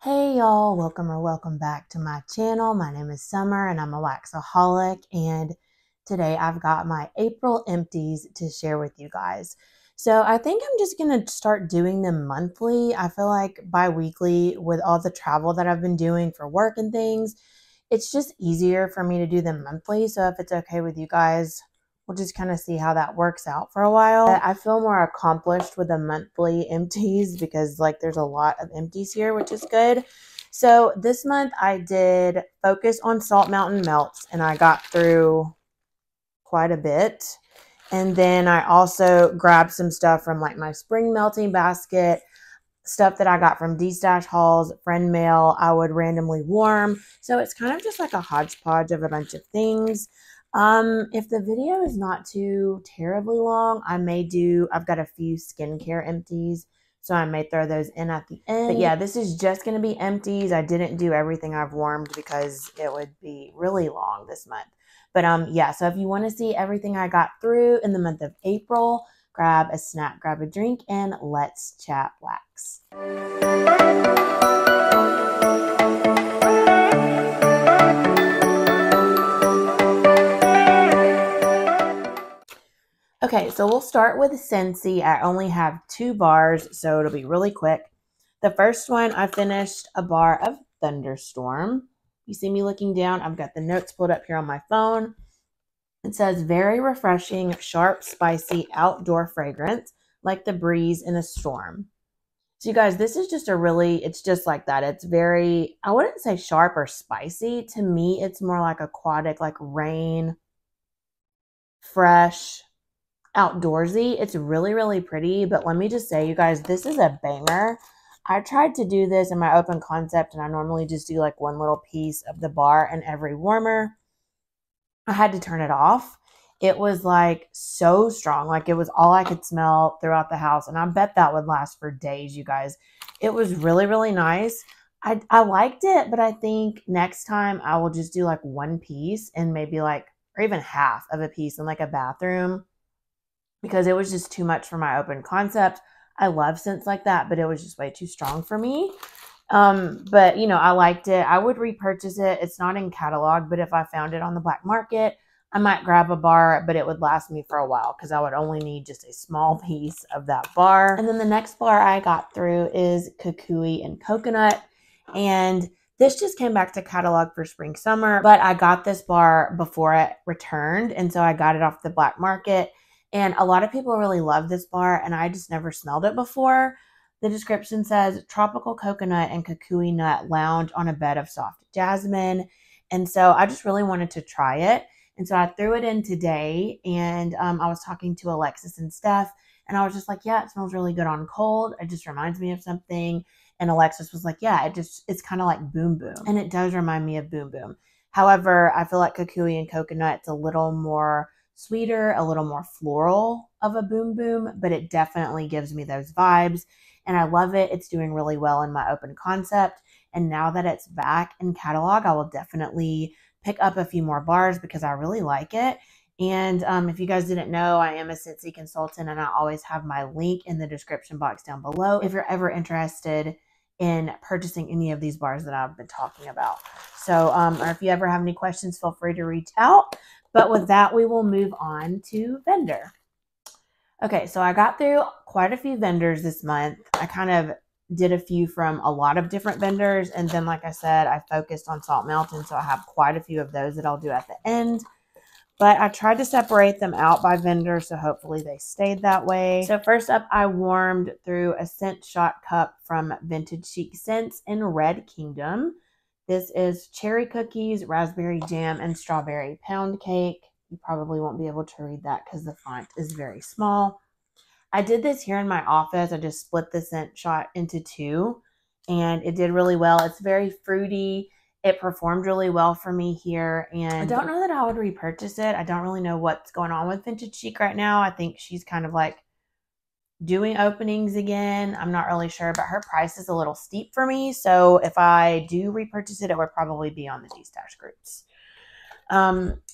Hey y'all, welcome back to my channel. My name is Summer and I'm a waxaholic, and today I've got my April empties to share with you guys. So I think I'm just gonna start doing them monthly. I feel like bi-weekly with all the travel that I've been doing for work and things, it's just easier for me to do them monthly. So if it's okay with you guys, we'll just kind of see how that works out for a while. I feel more accomplished with the monthly empties because there's a lot of empties here, which is good. So this month I did focus on Salt Mountain Melts and I got through quite a bit. And then I also grabbed some stuff from my spring melting basket, stuff that I got from D-Stash hauls, friend mail, I would randomly warm. So it's kind of just like a hodgepodge of a bunch of things. If the video is not too terribly long, I've got a few skincare empties, so I may throw those in at the end. But yeah, this is just going to be empties. I didn't do everything I've warmed because it would be really long this month. But yeah, so if you want to see everything I got through in the month of April, grab a snack, grab a drink, and let's chat wax. Okay, so we'll start with Scentsy. I only have 2 bars, so it'll be really quick. The first one, I finished a bar of Thunderstorm. You see me looking down, I've got the notes pulled up here on my phone. It says, very refreshing, sharp, spicy, outdoor fragrance, like the breeze in a storm. So you guys, this is just it's just like that. It's very, I wouldn't say sharp or spicy. To me, it's more like aquatic, like rain, fresh, outdoorsy. It's really, really pretty. But let me just say, you guys, this is a banger. I tried to do this in my open concept, and I normally just do like one little piece of the bar in every warmer. I had to turn it off. It was like so strong. Like it was all I could smell throughout the house. And I bet that would last for days, you guys. It was really, really nice. I liked it, but I think next time I will just do like one piece and maybe or even half of a piece in like a bathroom, because it was just too much for my open concept. I love scents like that, but it was just way too strong for me. But I liked it. I would repurchase it. It's not in catalog, but if I found it on the black market, I might grab a bar, but it would last me for a while because I would only need just a small piece of that bar. And then the next bar I got through is Kukui and Coconut. And this just came back to catalog for spring, summer, but I got this bar before it returned. And so I got it off the black market. And a lot of people really love this bar, and I just never smelled it before. The description says, tropical coconut and kukui nut lounge on a bed of soft jasmine. And so I just really wanted to try it. And so I threw it in today, and I was talking to Alexis and Steph, and I was just like, yeah, it smells really good on cold. It just reminds me of something. And Alexis was like, yeah, it's kind of like Boom Boom. And it does remind me of Boom Boom. However, I feel like kukui and coconut, it's a little more sweeter, a little more floral of a Boom Boom, but it definitely gives me those vibes. And I love it. It's doing really well in my open concept. And now that it's back in catalog, I will definitely pick up a few more bars because I really like it. And if you guys didn't know, I am a Scentsy consultant, and I always have my link in the description box down below if you're ever interested in purchasing any of these bars that I've been talking about. So, or if you ever have any questions, feel free to reach out. But with that, we will move on to vendor. Okay, so I got through quite a few vendors this month. I kind of did a few from a lot of different vendors. And then, like I said, I focused on Salt Mountain. So I have quite a few of those that I'll do at the end. But I tried to separate them out by vendor, so hopefully they stayed that way. So first up, I warmed through a scent shot cup from Vintage Chic Scents in Red Kingdom. This is cherry cookies, raspberry jam, and strawberry pound cake. You probably won't be able to read that because the font is very small. I did this here in my office. I just split the scent shot into 2, and it did really well. It's very fruity. It performed really well for me here, and I don't know that I would repurchase it. I don't really know what's going on with Vintage Chic right now. I think she's kind of like doing openings again. I'm not really sure, but her price is a little steep for me. So if I do repurchase it, it would probably be on the D-Stash groups.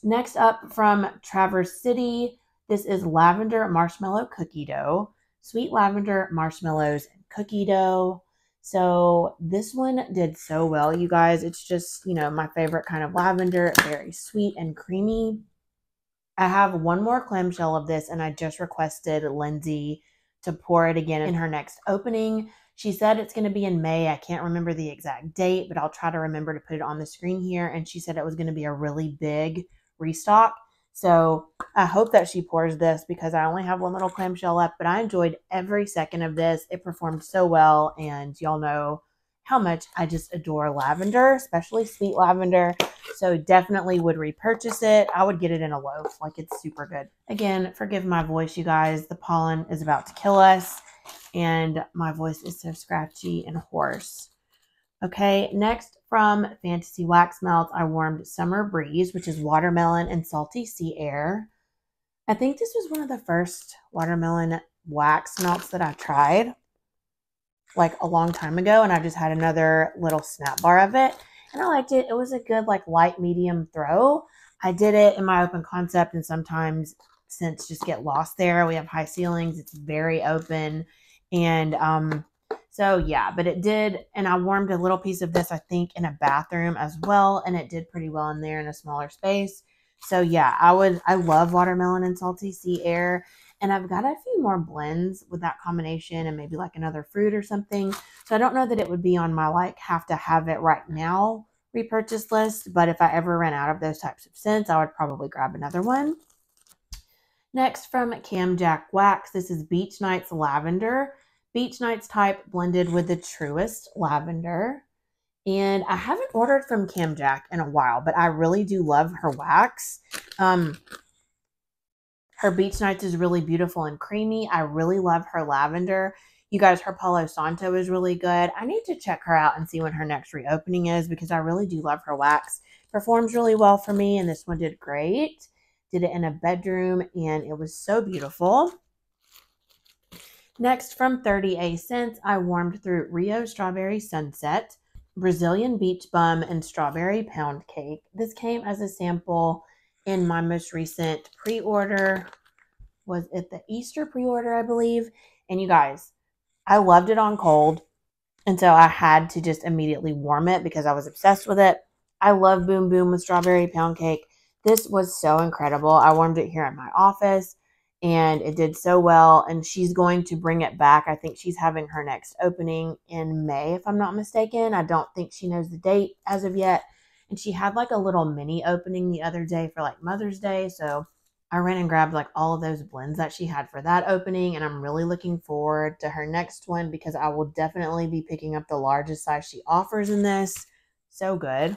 Next up from Traverse City, this is lavender marshmallow cookie dough, sweet lavender marshmallows and cookie dough. So this one did so well, you guys. It's just, you know, my favorite kind of lavender, very sweet and creamy. I have one more clamshell of this, and I just requested Lindsay to pour it again in her next opening. She said it's going to be in May. I can't remember the exact date, but I'll try to remember to put it on the screen here. And she said it was going to be a really big restock. So I hope that she pours this because I only have one little clamshell left, but I enjoyed every second of this. It performed so well, and y'all know how much I just adore lavender, especially sweet lavender. So definitely would repurchase it. I would get it in a loaf. Like, it's super good. Again, forgive my voice, you guys. The pollen is about to kill us, and my voice is so scratchy and hoarse. Okay, next from Fantasy Wax Melts, I warmed Summer Breeze, which is watermelon and salty sea air. I think this was one of the first watermelon wax melts that I tried, like a long time ago, and I just had another little snap bar of it, and I liked it. It was a good, like, light medium throw. I did it in my open concept, and sometimes scents just get lost there. We have high ceilings. It's very open, and so yeah, but it did. And I warmed a little piece of this, I think, in a bathroom as well, and it did pretty well in there in a smaller space. So yeah, I love watermelon and salty sea air. And I've got a few more blends with that combination and maybe like another fruit or something. So I don't know that it would be on my like have to have it right now repurchase list. But if I ever ran out of those types of scents, I would probably grab another one. Next from Cam Jack Wax, this is Beach Nights Lavender. Beach Nights type blended with the Truest Lavender. And I haven't ordered from Cam Jack in a while, but I really do love her wax. Her Beach Nights is really beautiful and creamy. I really love her lavender. You guys, her Palo Santo is really good. I need to check her out and see when her next reopening is because I really do love her wax. Performs really well for me, and this one did great. Did it in a bedroom, and it was so beautiful. Next, from 38 cents, I warmed through Rio Strawberry Sunset, Brazilian Beach Bum, and Strawberry Pound Cake. This came as a sample in my most recent pre-order. Was it the Easter pre-order, I believe? And you guys, I loved it on cold. And so I had to just immediately warm it because I was obsessed with it. I love Boom Boom with Strawberry Pound Cake. This was so incredible. I warmed it here at my office, and it did so well. And she's going to bring it back. I think she's having her next opening in May, if I'm not mistaken. I don't think she knows the date as of yet. And she had like a little mini opening the other day for like Mother's Day. So I ran and grabbed like all of those blends that she had for that opening. And I'm really looking forward to her next one because I will definitely be picking up the largest size she offers in this. So good.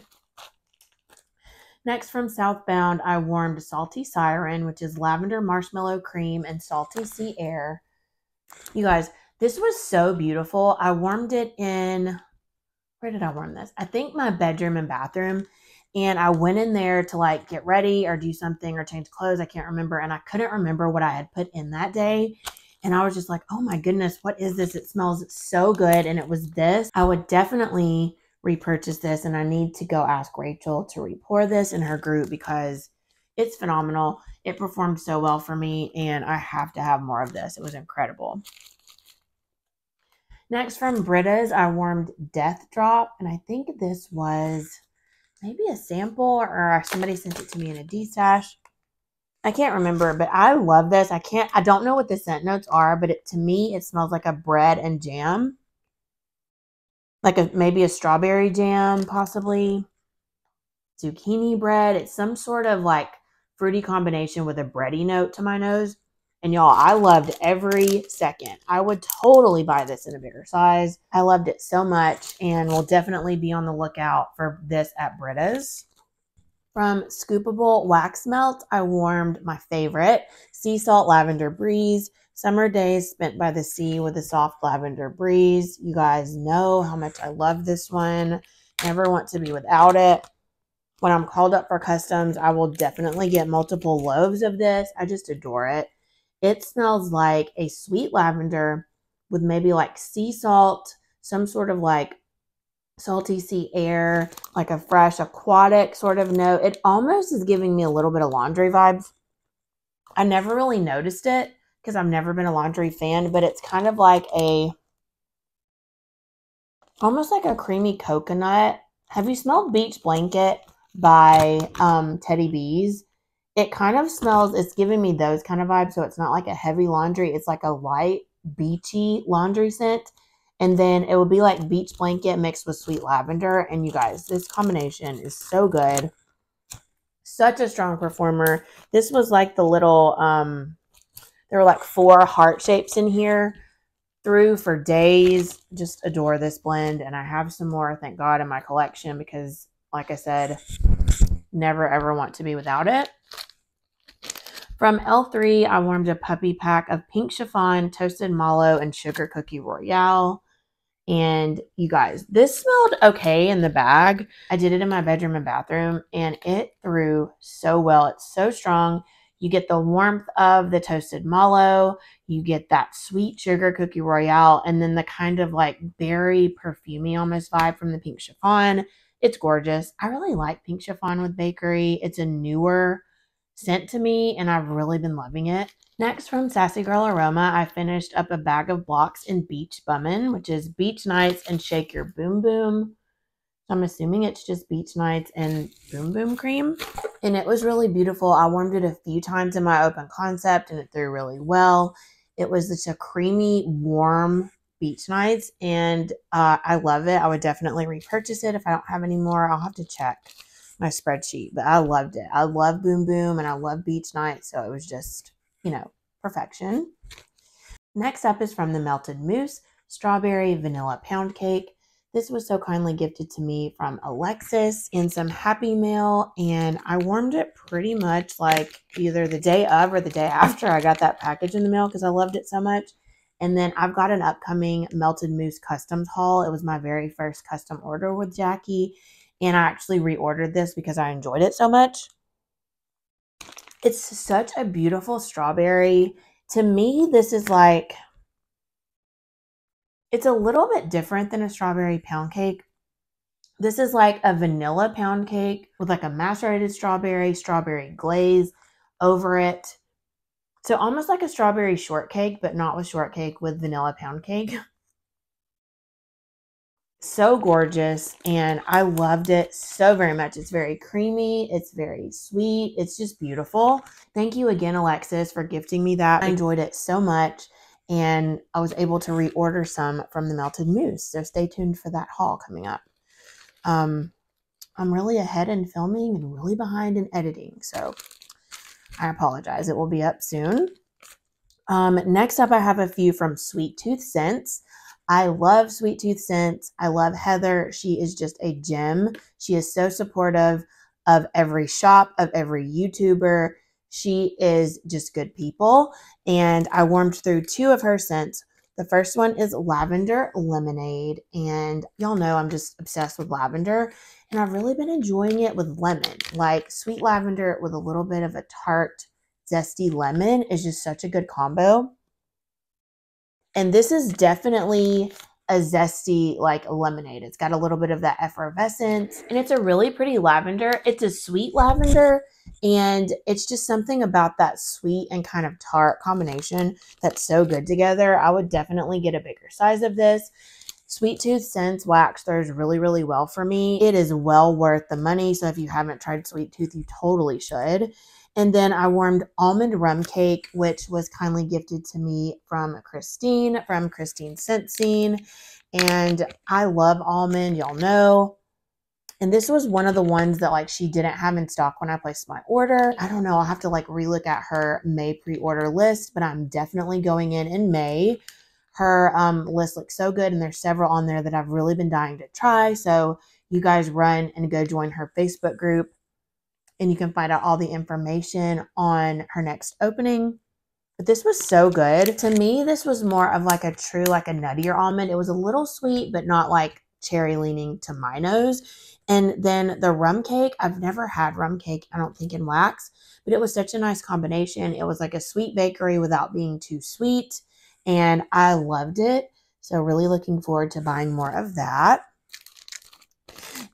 Next, from Southbound, I warmed Salty Siren, which is lavender marshmallow cream and salty sea air. You guys, this was so beautiful. I warmed it in, where did I warm this? I think my bedroom and bathroom. And I went in there to like get ready or do something or change clothes. I can't remember. And I couldn't remember what I had put in that day. And I was just like, oh my goodness, what is this? It smells so good. And it was this. I would definitely repurchase this, and I need to go ask Rachel to repour this in her group because it's phenomenal. It performed so well for me, and I have to have more of this. It was incredible. Next, from Britta's, I warmed Death Drop, and I think this was maybe a sample or somebody sent it to me in a D-stash. I can't remember, but I love this. I don't know what the scent notes are, but to me, it smells like a bread and jam. Like maybe a strawberry jam, possibly. Zucchini bread. It's some sort of like fruity combination with a bready note to my nose. And y'all, I loved every second. I would totally buy this in a bigger size. I loved it so much and will definitely be on the lookout for this at Britta's. From Scoopable Wax Melt, I warmed my favorite, Sea Salt Lavender Breeze. Summer days spent by the sea with a soft lavender breeze. You guys know how much I love this one. Never want to be without it. When I'm called up for customs, I will definitely get multiple loaves of this. I just adore it. It smells like a sweet lavender with maybe like sea salt, some sort of like salty sea air, like a fresh aquatic sort of note. It almost is giving me a little bit of laundry vibes. I never really noticed it because I've never been a laundry fan, but it's kind of like a almost like a creamy coconut. Have you smelled Beach Blanket by Teddy B's? It kind of smells, it's giving me those kind of vibes. So it's not like a heavy laundry. It's like a light beachy laundry scent. And then it would be like Beach Blanket mixed with sweet lavender. And you guys, this combination is so good. Such a strong performer. This was like the little, there were like 4 heart shapes in here. Through for days. Just adore this blend. And I have some more, thank God, in my collection because, like I said, never ever want to be without it. From L3, I warmed a puppy pack of pink chiffon, toasted mallow, and sugar cookie royale. And you guys, this smelled okay in the bag. I did it in my bedroom and bathroom, and it threw so well. It's so strong. You get the warmth of the toasted mallow. You get that sweet sugar cookie royale, and then the kind of like berry perfumey almost vibe from the pink chiffon. It's gorgeous. I really like pink chiffon with bakery. It's a newer scent to me, and I've really been loving it. Next, from Sassy Girl Aroma, I finished up a bag of blocks in Beach Bummin', which is Beach Nights and Shake Your Boom Boom. So I'm assuming it's just Beach Nights and Boom Boom Cream. And it was really beautiful. I warmed it a few times in my open concept, and it threw really well. It was just a creamy, warm Beach Nights, and I love it. I would definitely repurchase it if I don't have any more. I'll have to check my spreadsheet, but I loved it. I love Boom Boom, and I love Beach Nights, so it was just, you know, perfection. Next up is from the Melted Mousse Strawberry Vanilla Pound Cake. This was so kindly gifted to me from Alexis in some Happy Mail, and I warmed it pretty much like either the day of or the day after I got that package in the mail because I loved it so much. And then I've got an upcoming Melted Mousse Customs haul. It was my very first custom order with Jackie, and I actually reordered this because I enjoyed it so much. It's such a beautiful strawberry. To me, this is like, it's a little bit different than a strawberry pound cake. This is like a vanilla pound cake with like a macerated strawberry glaze over it. So almost like a strawberry shortcake, but not with shortcake, with vanilla pound cake. So gorgeous, and I loved it so very much. It's very creamy. It's very sweet. It's just beautiful. Thank you again, Alexis, for gifting me that. I enjoyed it so much, and I was able to reorder some from the Melted Mousse. So stay tuned for that haul coming up. I'm really ahead in filming and really behind in editing, so I apologize. It will be up soon. Next up, I have a few from Sweet Tooth Scents. I love Sweet Tooth Scents. I love Heather. She is just a gem. She is so supportive of every shop, of every YouTuber. She is just good people. And I warmed through 2 of her scents. The first one is Lavender Lemonade. And y'all know I'm just obsessed with lavender. And I've really been enjoying it with lemon. Like sweet lavender with a little bit of a tart, zesty lemon is just such a good combo. And this is definitely a zesty like lemonade. It's got a little bit of that effervescence, and it's a really pretty lavender. It's a sweet lavender, and it's just something about that sweet and kind of tart combination that's so good together. I would definitely get a bigger size of this. Sweet Tooth Scents wax throws really, really well for me. It is well worth the money, so if you haven't tried Sweet Tooth, you totally should. And then I warmed Almond Rum Cake, which was kindly gifted to me from Christine Scent Scene. And I love almond, y'all know. And this was one of the ones that like she didn't have in stock when I placed my order. I don't know, I'll have to like relook at her May pre-order list, but I'm definitely going in May. Her list looks so good, and there's several on there that I've really been dying to try. So you guys run and go join her Facebook group, and you can find out all the information on her next opening. But this was so good. To me, this was more of like a true, like a nuttier almond. It was a little sweet, but not like cherry leaning to my nose. And then the rum cake, I've never had rum cake, I don't think, in wax, but it was such a nice combination. It was like a sweet bakery without being too sweet, and I loved it. So really looking forward to buying more of that.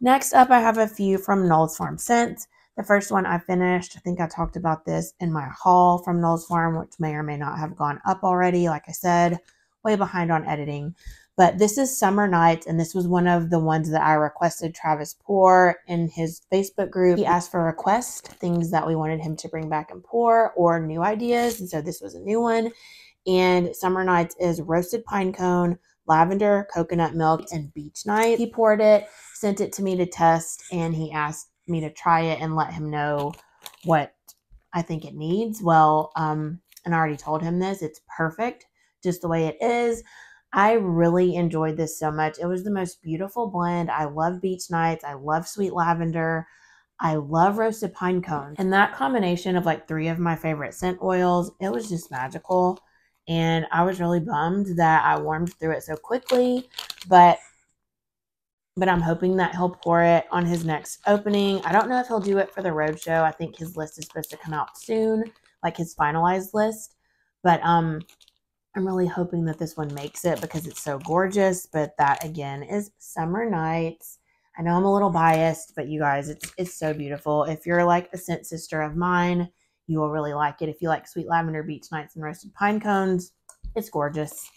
Next up, I have a few from Knowles Farm Scents. The first one I finished. I think I talked about this in my haul from Knowles Farm, which may or may not have gone up already. Like I said, way behind on editing. But this is Summer Nights, and this was one of the ones that I requested Travis pour in his Facebook group. He asked for requests, things that we wanted him to bring back and pour, or new ideas, and so this was a new one. And Summer Nights is roasted pine cone, lavender, coconut milk, and beach night. He poured it, sent it to me to test, and he asked me to try it and let him know what I think it needs. Well, and I already told him this. It's perfect, just the way it is. I really enjoyed this so much. It was the most beautiful blend. I love beach nights. I love sweet lavender. I love roasted pine cone. And that combination of like 3 of my favorite scent oils, it was just magical. And I was really bummed that I warmed through it so quickly, but I'm hoping that he'll pour it on his next opening. I don't know if he'll do it for the roadshow. I think his list is supposed to come out soon, like his finalized list. But I'm really hoping that this one makes it because it's so gorgeous. But that, again, is Summer Nights. I know I'm a little biased, but you guys, it's so beautiful. If you're like a scent sister of mine, you will really like it. If you like sweet lavender, beach nights, and roasted pine cones, it's gorgeous.